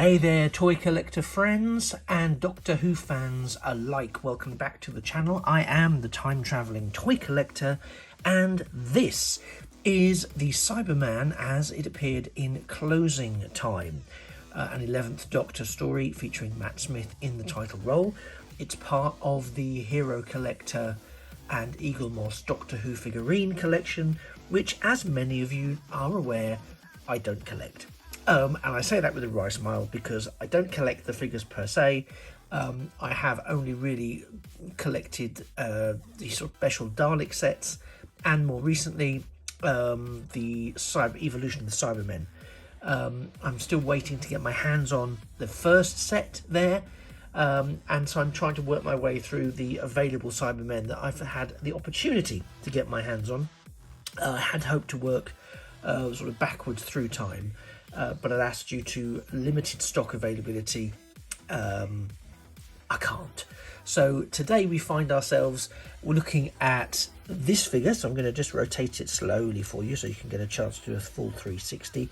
Hey there, toy collector friends and Doctor Who fans alike. Welcome back to the channel. I am the time-travelling toy collector, and this is the Cyberman as it appeared in Closing Time, an 11th Doctor story featuring Matt Smith in the title role. It's part of the Hero Collector and Eagle Moss Doctor Who figurine collection, which, as many of you are aware, I don't collect. And I say that with a wry smile because I don't collect the figures per se. I have only really collected the sort of special Dalek sets, and more recently the evolution of the Cybermen. I'm still waiting to get my hands on the first set there, and so I'm trying to work my way through the available Cybermen that I've had the opportunity to get my hands on. I had hoped to work sort of backwards through time. But alas, due to limited stock availability, I can't. So today we find ourselves looking at this figure. So I'm going to just rotate it slowly for you so you can get a chance to do a full 360.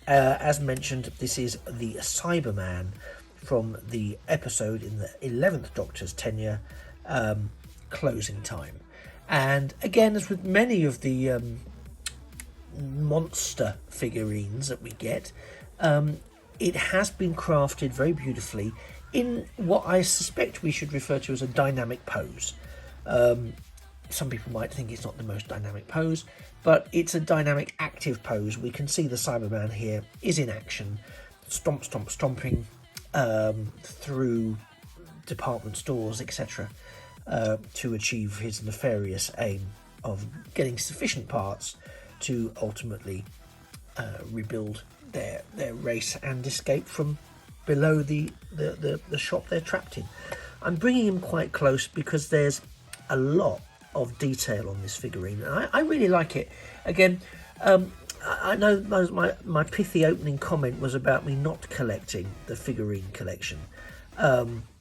As mentioned, this is the Cyberman from the episode in the 11th Doctor's tenure, Closing Time. And again, as with many of the monster figurines that we get, it has been crafted very beautifully in what I suspect we should refer to as a dynamic pose. Some people might think it's not the most dynamic pose, but it's a dynamic active pose. We can see the Cyberman here is in action, stomping through department stores, etc., to achieve his nefarious aim of getting sufficient parts to ultimately rebuild their race and escape from below the shop they're trapped in. I'm bringing him quite close because there's a lot of detail on this figurine, and I really like it. Again, I know my pithy opening comment was about me not collecting the figurine collection,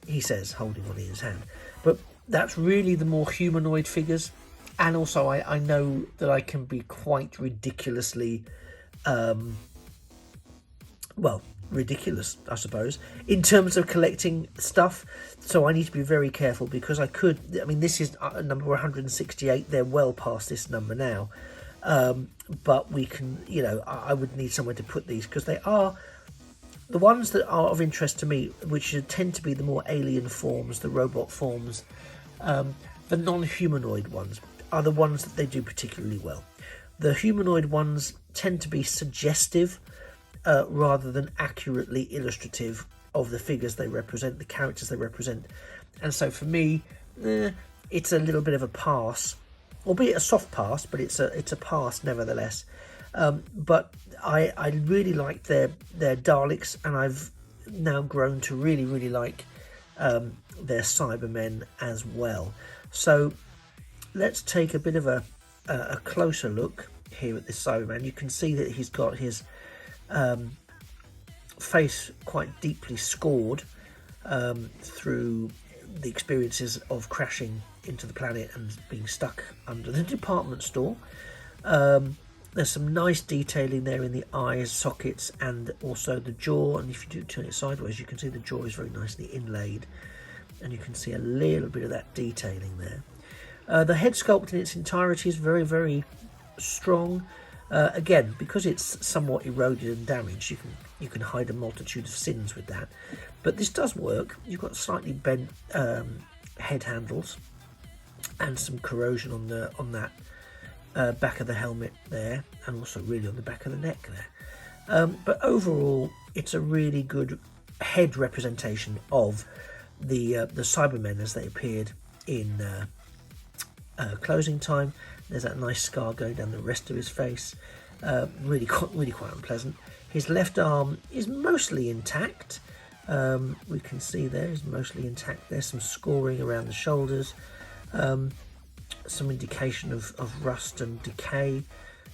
he says, holding one in his hand, but that's really the more humanoid figures. And also, I know that I can be quite ridiculously, ridiculous, I suppose, in terms of collecting stuff. So I need to be very careful because this is number 168. They're well past this number now. But we can, I would need somewhere to put these because they are the ones that are of interest to me, which tend to be the more alien forms, the robot forms, the non-humanoid ones are the ones that they do particularly well. The humanoid ones tend to be suggestive rather than accurately illustrative of the figures they represent, the characters they represent. And so for me, it's a little bit of a pass, albeit a soft pass, but it's a pass nevertheless. But I really like their Daleks, and I've now grown to really, really like their Cybermen as well. So let's take a bit of a closer look here at this Cyberman. You can see that he's got his face quite deeply scored through the experiences of crashing into the planet and being stuck under the department store. There's some nice detailing there in the eyes, sockets, and also the jaw. And if you do turn it sideways, you can see the jaw is very nicely inlaid, and you can see a little bit of that detailing there. The head sculpt in its entirety is very, very strong. Again, because it's somewhat eroded and damaged, you can hide a multitude of sins with that. But this does work. You've got slightly bent head handles and some corrosion on that back of the helmet there, and also really on the back of the neck there. But overall, it's a really good head representation of the Cybermen as they appeared in Closing Time. There's that nice scar going down the rest of his face. Really quite unpleasant. His left arm is mostly intact. We can see there is mostly intact. There's some scoring around the shoulders, some indication of rust and decay,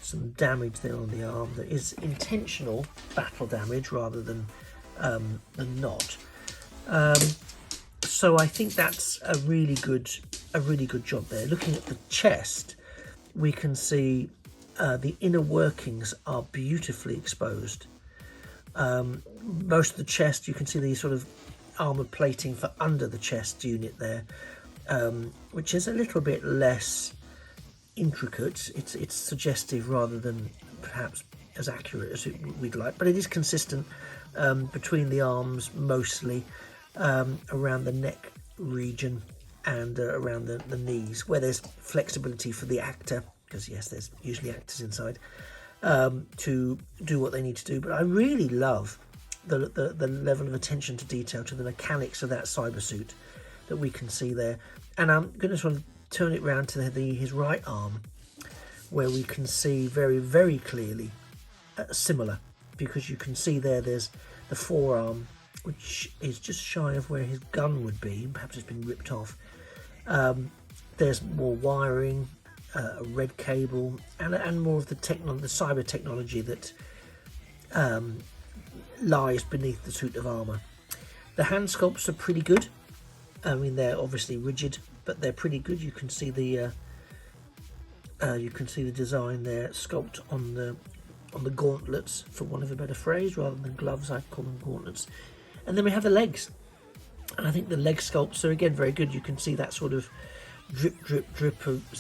some damage there on the arm that is intentional battle damage rather than not. So I think that's a really good job there. Looking at the chest, we can see the inner workings are beautifully exposed. Most of the chest, you can see the sort of armoured plating for under the chest unit there, which is a little bit less intricate. It's suggestive rather than perhaps as accurate as we'd like, but it is consistent between the arms mostly, around the neck region and around the knees, where there's flexibility for the actor, because yes, there's usually actors inside, to do what they need to do. But I really love the level of attention to detail to the mechanics of that cyber suit that we can see there. And I'm going to sort of turn it round to his right arm, where we can see very, very clearly similar, because you can see there's the forearm, which is just shy of where his gun would be. Perhaps it's been ripped off. There's more wiring, a red cable, and more of the cyber technology that lies beneath the suit of armour. The hand sculpts are pretty good. I mean, they're obviously rigid, but they're pretty good. You can see the design there, sculpt on the gauntlets, for want of a better phrase, rather than gloves. I call them gauntlets. And then we have the legs, and I think the leg sculpts are again very good. You can see that sort of drip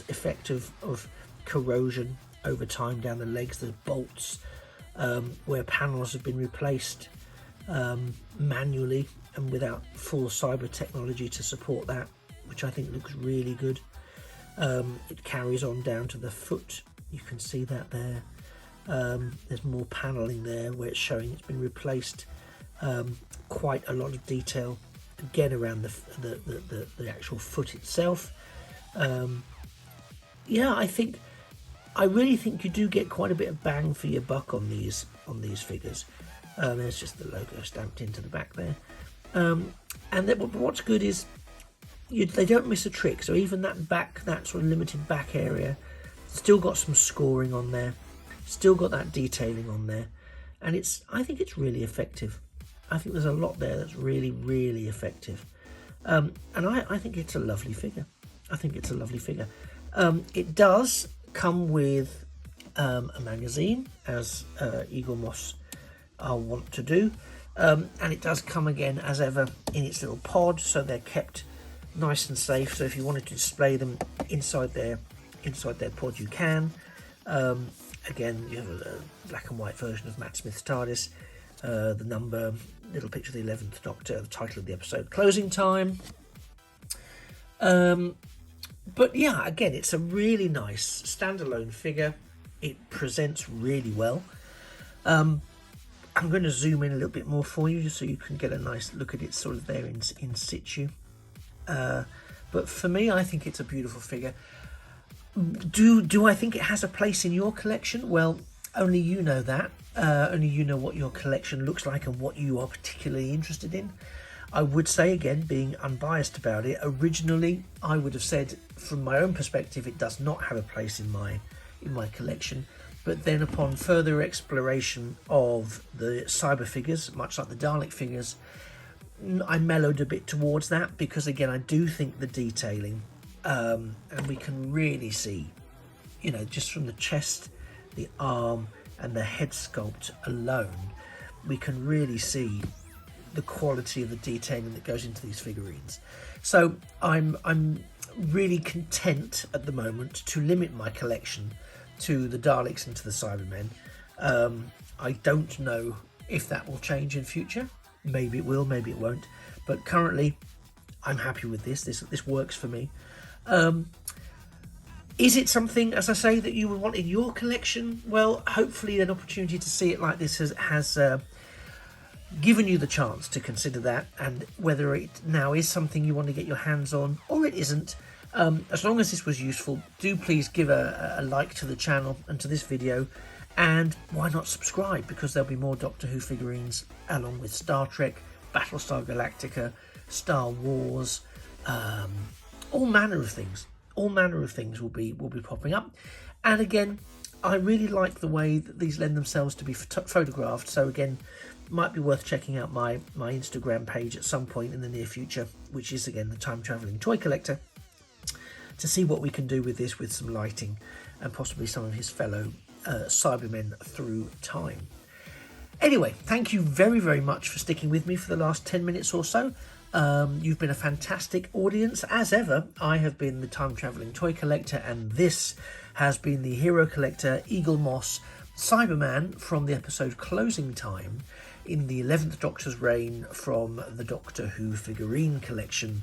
effect of corrosion over time down the legs. The bolts, where panels have been replaced manually and without full cyber technology to support that, which I think looks really good. It carries on down to the foot. You can see that there. There's more paneling there where it's showing it's been replaced. Quite a lot of detail again around the actual foot itself. Yeah, I really think you do get quite a bit of bang for your buck on these figures. There's just the logo stamped into the back there. And what's good is they don't miss a trick. So even that sort of limited back area, still got some scoring on there, still got that detailing on there, and I think it's really effective. I think there's a lot there that's really, really effective. And I think it's a lovely figure. It does come with a magazine, as Eagle Moss are wont to do, and it does come again as ever in its little pod, so they're kept nice and safe. So if you wanted to display them inside their pod, you can. Again, you have a black and white version of Matt Smith's TARDIS, the number, little picture of the 11th Doctor, the title of the episode, closing time. But yeah, again, it's a really nice standalone figure. It presents really well. I'm going to zoom in a little bit more for you so you can get a nice look at it sort of there in situ. But for me, I think it's a beautiful figure. Do I think it has a place in your collection? Well, only you know that. Only you know what your collection looks like and what you are particularly interested in. I would say, again, being unbiased about it, originally I would have said, from my own perspective, it does not have a place in my collection. But then upon further exploration of the cyber figures, much like the Dalek figures, I mellowed a bit towards that, because again, I do think the detailing, and we can really see, just from the chest, the arm and the head sculpt alone, we can really see the quality of the detailing that goes into these figurines. So I'm really content at the moment to limit my collection to the Daleks and to the Cybermen. I don't know if that will change in future. Maybe it will, maybe it won't. But currently, I'm happy with this. This works for me. Is it something, as I say, that you would want in your collection? Well, hopefully an opportunity to see it like this has given you the chance to consider that, and whether it now is something you want to get your hands on or it isn't. As long as this was useful, do please give a like to the channel and to this video, and why not subscribe, because there'll be more Doctor Who figurines along with Star Trek, Battlestar Galactica, Star Wars, all manner of things. All manner of things will be popping up. And again, I really like the way that these lend themselves to be photographed. So again, might be worth checking out my Instagram page at some point in the near future, which is again the Time Travelling Toy Collector, to see what we can do with this, with some lighting and possibly some of his fellow Cybermen through time. Anyway, thank you very, very much for sticking with me for the last 10 minutes or so. You've been a fantastic audience. As ever, I have been the Time Travelling Toy Collector, and this has been the Hero Collector Eagle Moss Cyberman from the episode Closing Time in the 11th Doctor's reign from the Doctor Who Figurine collection.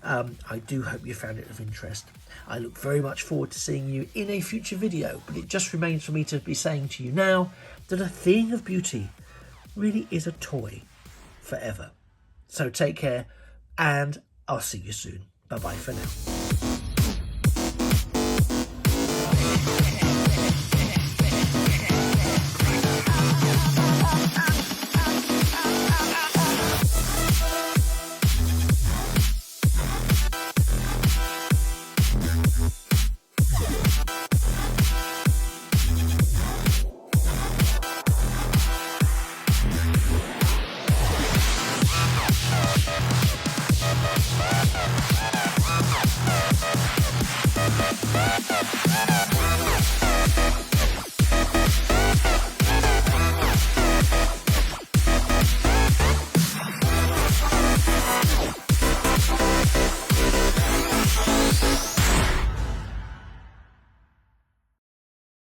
I do hope you found it of interest. I look very much forward to seeing you in a future video, but it just remains for me to be saying to you now that a thing of beauty really is a toy forever. So take care, and I'll see you soon. Bye-bye for now.